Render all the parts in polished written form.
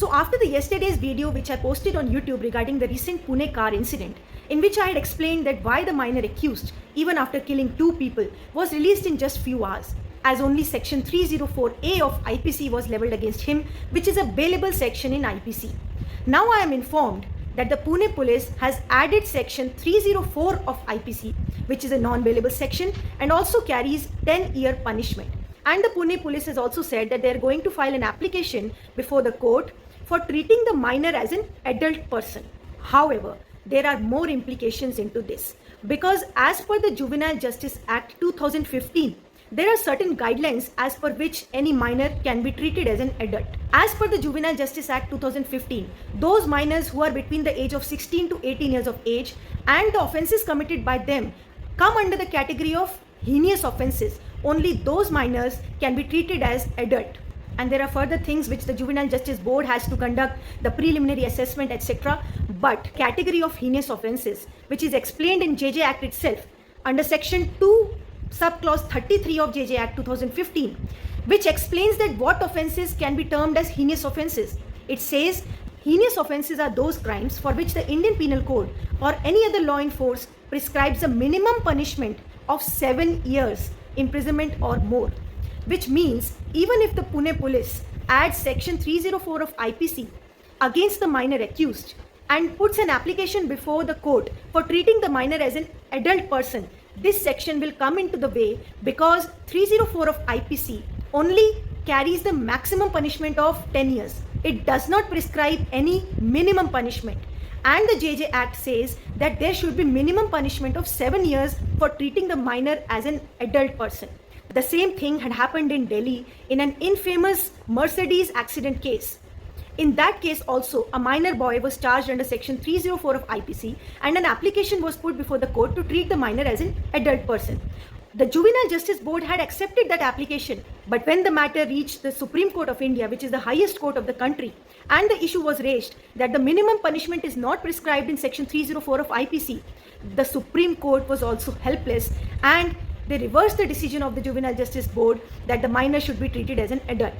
So after the yesterday's video which I posted on YouTube regarding the recent Pune car incident, in which I had explained that why the minor accused, even after killing 2 people, was released in just few hours, as only section 304A of IPC was levelled against him, which is a bailable section in IPC. Now I am informed that the Pune police has added section 304 of IPC, which is a non-bailable section and also carries 10-year punishment. And the Pune police has also said that they are going to file an application before the court for treating the minor as an adult person. However, there are more implications into this, because as per the Juvenile Justice Act 2015, there are certain guidelines as per which any minor can be treated as an adult. As per the Juvenile Justice Act 2015, those minors who are between the age of 16 to 18 years of age and the offences committed by them come under the category of heinous offences. Only those minors can be treated as adult. And there are further things which the Juvenile Justice Board has to conduct, the preliminary assessment, etc. But category of heinous offences, which is explained in JJ Act itself under section 2 subclause 33 of JJ Act 2015, which explains that what offences can be termed as heinous offences. It says heinous offences are those crimes for which the Indian Penal Code or any other law in force prescribes a minimum punishment of 7 years imprisonment or more, which means even if the Pune police adds section 304 of IPC against the minor accused and puts an application before the court for treating the minor as an adult person, this section will come into the way, because 304 of IPC only carries the maximum punishment of 10 years. It does not prescribe any minimum punishment. And the JJ Act says that there should be minimum punishment of 7 years for treating the minor as an adult person. The same thing had happened in Delhi in an infamous Mercedes accident case. In that case also, a minor boy was charged under section 304 of IPC and an application was put before the court to treat the minor as an adult person. The Juvenile Justice Board had accepted that application, but when the matter reached the Supreme Court of India, which is the highest court of the country, and the issue was raised that the minimum punishment is not prescribed in section 304 of IPC, the Supreme Court was also helpless and they reversed the decision of the Juvenile Justice Board that the minor should be treated as an adult.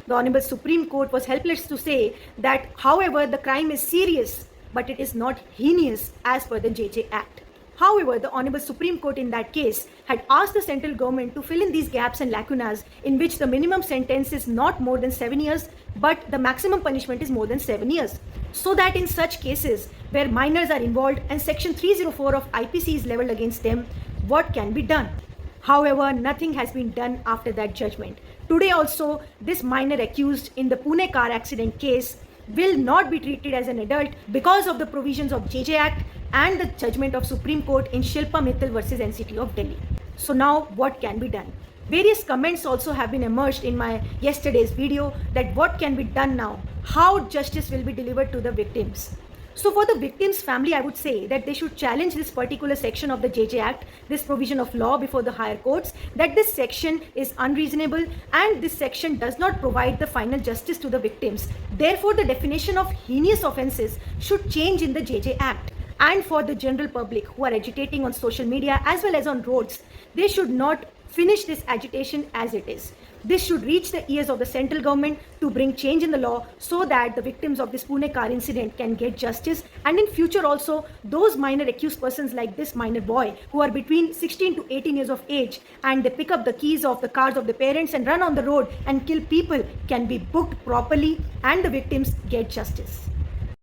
The Honorable Supreme Court was helpless to say that, however, the crime is serious, but it is not heinous as per the JJ Act. However, the Honorable Supreme Court in that case had asked the central government to fill in these gaps and lacunas in which the minimum sentence is not more than 7 years, but the maximum punishment is more than 7 years. So that in such cases where minors are involved and section 304 of IPC is levelled against them, what can be done? However, nothing has been done after that judgment. Today also, this minor accused in the Pune car accident case will not be treated as an adult because of the provisions of JJ Act and the judgment of Supreme Court in Shilpa Mittal versus NCT of Delhi. So now what can be done? Various comments also have been emerged in my yesterday's video that what can be done now, how justice will be delivered to the victims. So for the victim's family, I would say that they should challenge this particular section of the JJ Act, this provision of law before the higher courts, that this section is unreasonable and this section does not provide the final justice to the victims. Therefore, the definition of heinous offences should change in the JJ Act. And for the general public who are agitating on social media as well as on roads, they should not finish this agitation as it is. This should reach the ears of the central government to bring change in the law so that the victims of this Pune car incident can get justice, and in future also those minor accused persons like this minor boy who are between 16 to 18 years of age and they pick up the keys of the cars of the parents and run on the road and kill people can be booked properly and the victims get justice.